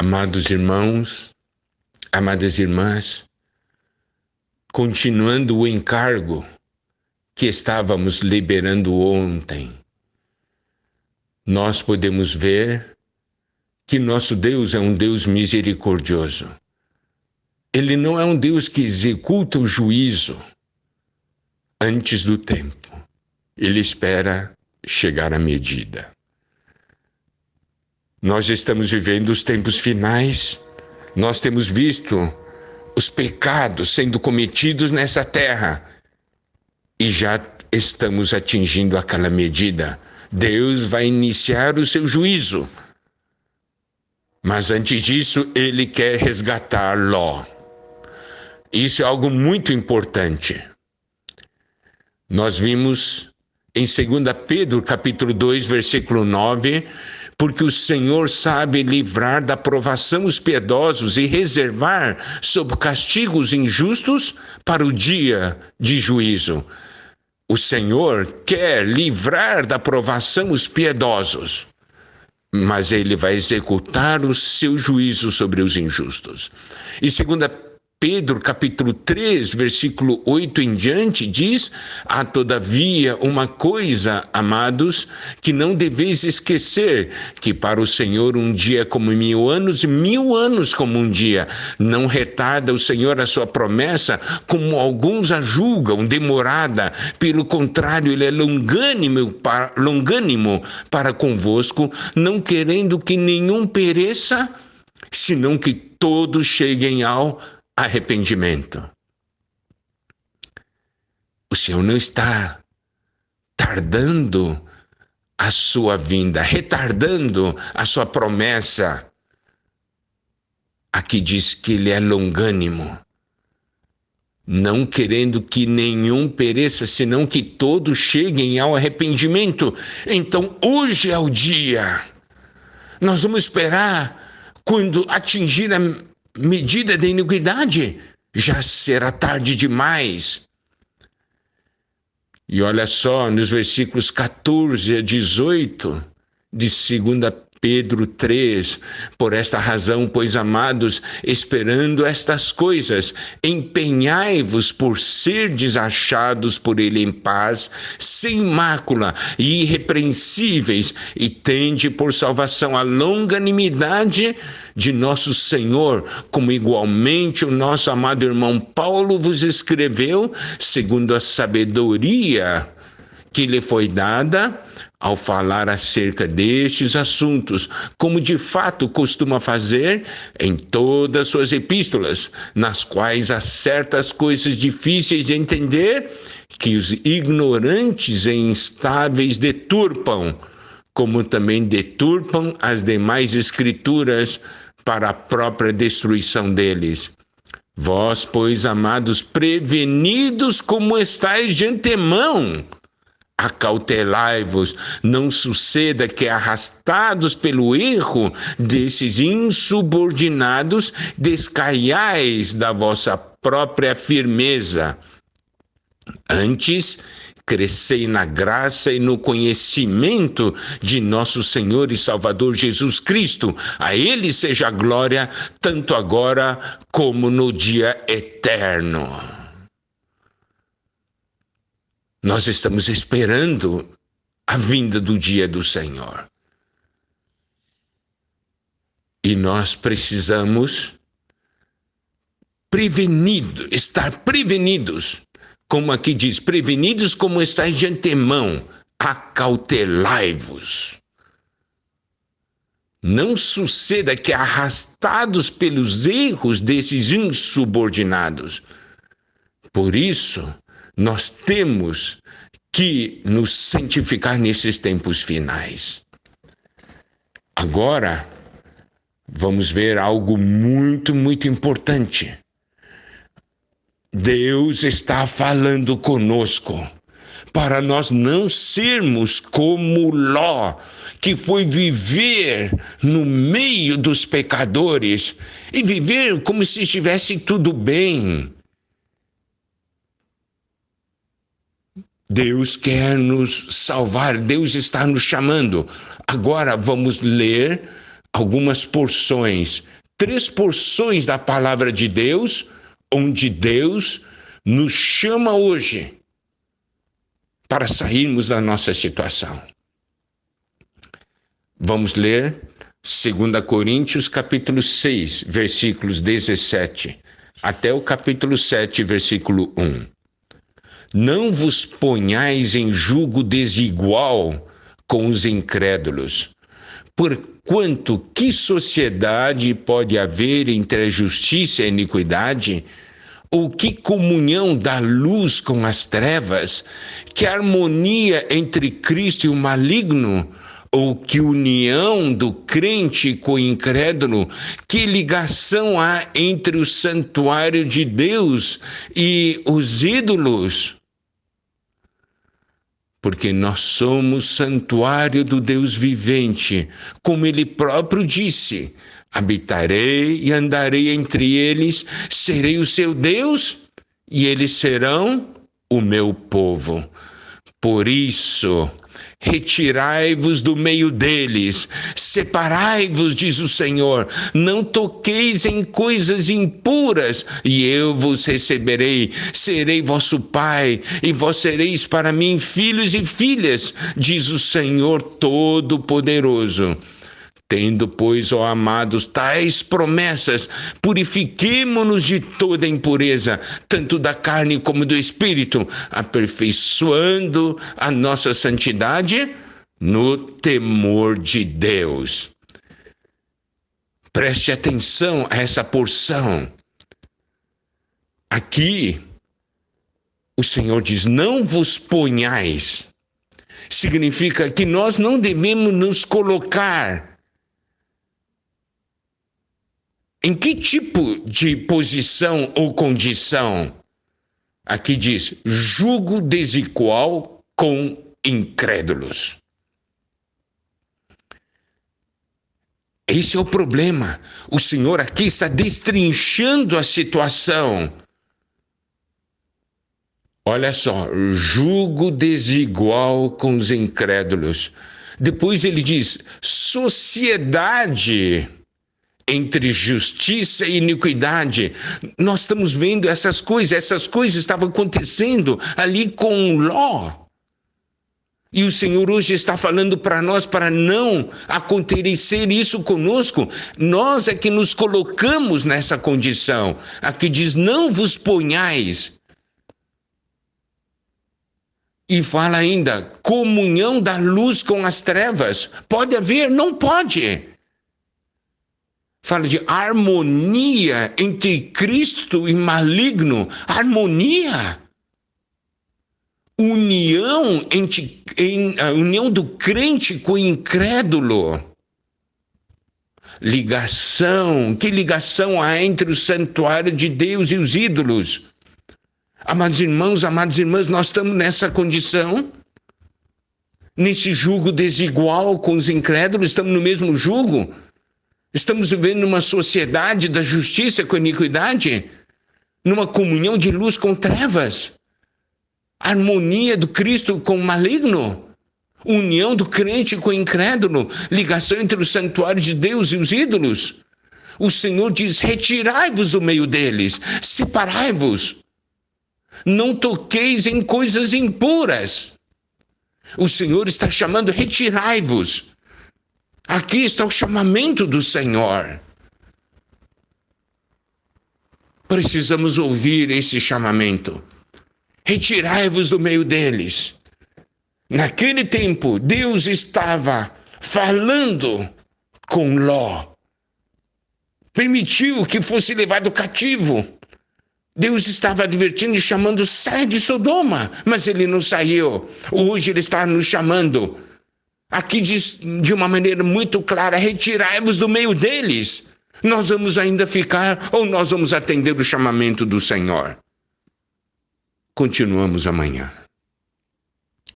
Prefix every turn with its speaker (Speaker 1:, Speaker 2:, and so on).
Speaker 1: Amados irmãos, amadas irmãs, continuando o encargo que estávamos liberando ontem, nós podemos ver que nosso Deus é um Deus misericordioso. Ele não é um Deus que executa o juízo antes do tempo. Ele espera chegar à medida. Nós estamos vivendo os tempos finais. Nós temos visto os pecados sendo cometidos nessa terra e já estamos atingindo aquela medida. Deus vai iniciar o seu juízo. Mas antes disso, ele quer resgatar Ló. Isso é algo muito importante. Nós vimos em 2 Pedro, capítulo 2, versículo 9, porque o Senhor sabe livrar da provação os piedosos e reservar sob castigo os injustos para o dia de juízo. O Senhor quer livrar da provação os piedosos, mas ele vai executar o seu juízo sobre os injustos. E 2 Pedro, capítulo 3, versículo 8 em diante, diz: há todavia uma coisa, amados, que não deveis esquecer, que para o Senhor um dia é como 1000 anos, e 1000 anos como um dia. Não retarda o Senhor a sua promessa, como alguns a julgam, demorada. Pelo contrário, ele é longânimo para convosco, não querendo que nenhum pereça, senão que todos cheguem ao arrependimento. O Senhor não está tardando a sua vinda, retardando a sua promessa. Aqui diz que ele é longânimo, não querendo que nenhum pereça, senão que todos cheguem ao arrependimento. Então, hoje é o dia. Nós vamos esperar quando atingir a medida da iniquidade, já será tarde demais. E olha só, nos versículos 14 a 18 de 2 Pedro 3, por esta razão, pois amados, esperando estas coisas, empenhai-vos por serdes achados por ele em paz, sem mácula e irrepreensíveis, e tende por salvação a longanimidade de nosso Senhor, como igualmente o nosso amado irmão Paulo vos escreveu, segundo a sabedoria que lhe foi dada, ao falar acerca destes assuntos, como de fato costuma fazer em todas as suas epístolas, nas quais há certas coisas difíceis de entender, que os ignorantes e instáveis deturpam, como também deturpam as demais escrituras para a própria destruição deles. Vós, pois, amados, prevenidos como estáis de antemão, acautelai-vos, não suceda que, arrastados pelo erro desses insubordinados, descaiais da vossa própria firmeza. Antes, crescei na graça e no conhecimento de nosso Senhor e Salvador Jesus Cristo. A Ele seja a glória, tanto agora como no dia eterno. Nós estamos esperando a vinda do dia do Senhor. E nós precisamos estar prevenidos. Como aqui diz, prevenidos como estáis de antemão, acautelai-vos. Não suceda que, arrastados pelos erros desses insubordinados. Por isso, nós temos que nos santificar nesses tempos finais. Agora, vamos ver algo muito, muito importante. Deus está falando conosco para nós não sermos como Ló, que foi viver no meio dos pecadores e viver como se estivesse tudo bem. Deus quer nos salvar, Deus está nos chamando. Agora vamos ler algumas porções, 3 porções da palavra de Deus, onde Deus nos chama hoje para sairmos da nossa situação. Vamos ler 2 Coríntios capítulo 6, versículos 17, até o capítulo 7, versículo 1. Não vos ponhais em jugo desigual com os incrédulos, porquanto que sociedade pode haver entre a justiça e a iniquidade? Ou que comunhão da luz com as trevas? Que harmonia entre Cristo e o maligno? Ou que união do crente com o incrédulo? Que ligação há entre o santuário de Deus e os ídolos? Porque nós somos santuário do Deus vivente, como ele próprio disse: habitarei e andarei entre eles, serei o seu Deus e eles serão o meu povo. Por isso, retirai-vos do meio deles, separai-vos, diz o Senhor, não toqueis em coisas impuras, e eu vos receberei, serei vosso pai, e vós sereis para mim filhos e filhas, diz o Senhor Todo-Poderoso. Tendo, pois, ó amados, tais promessas, purifiquemo-nos de toda impureza, tanto da carne como do espírito, aperfeiçoando a nossa santidade no temor de Deus. Preste atenção a essa porção. Aqui, o Senhor diz: não vos ponhais. Significa que nós não devemos nos colocar em que tipo de posição ou condição? Aqui diz: jugo desigual com incrédulos. Esse é o problema. O Senhor aqui está destrinchando a situação. Olha só, jugo desigual com os incrédulos. Depois ele diz: sociedade entre justiça e iniquidade. Nós estamos vendo essas coisas estavam acontecendo ali com Ló. E o Senhor hoje está falando para nós para não acontecer isso conosco. Nós é que nos colocamos nessa condição. Aqui diz: não vos ponhais. E fala ainda: comunhão da luz com as trevas. Pode haver? Não pode. Fala de harmonia entre Cristo e maligno. Harmonia. União a união do crente com o incrédulo. Ligação. Que ligação há entre o santuário de Deus e os ídolos? Amados irmãos, amadas irmãs, nós estamos nessa condição, nesse jugo desigual com os incrédulos, estamos no mesmo jugo. Estamos vivendo numa sociedade da justiça com a iniquidade, numa comunhão de luz com trevas, harmonia do Cristo com o maligno, união do crente com o incrédulo, ligação entre o santuário de Deus e os ídolos. O Senhor diz: retirai-vos do meio deles, separai-vos, não toqueis em coisas impuras. O Senhor está chamando: retirai-vos. Aqui está o chamamento do Senhor. Precisamos ouvir esse chamamento. Retirai-vos do meio deles. Naquele tempo, Deus estava falando com Ló. Permitiu que fosse levado cativo. Deus estava advertindo e chamando: sai de Sodoma. Mas ele não saiu. Hoje ele está nos chamando. Aqui diz de uma maneira muito clara: retirai-vos do meio deles. Nós vamos ainda ficar ou nós vamos atender o chamamento do Senhor? Continuamos amanhã.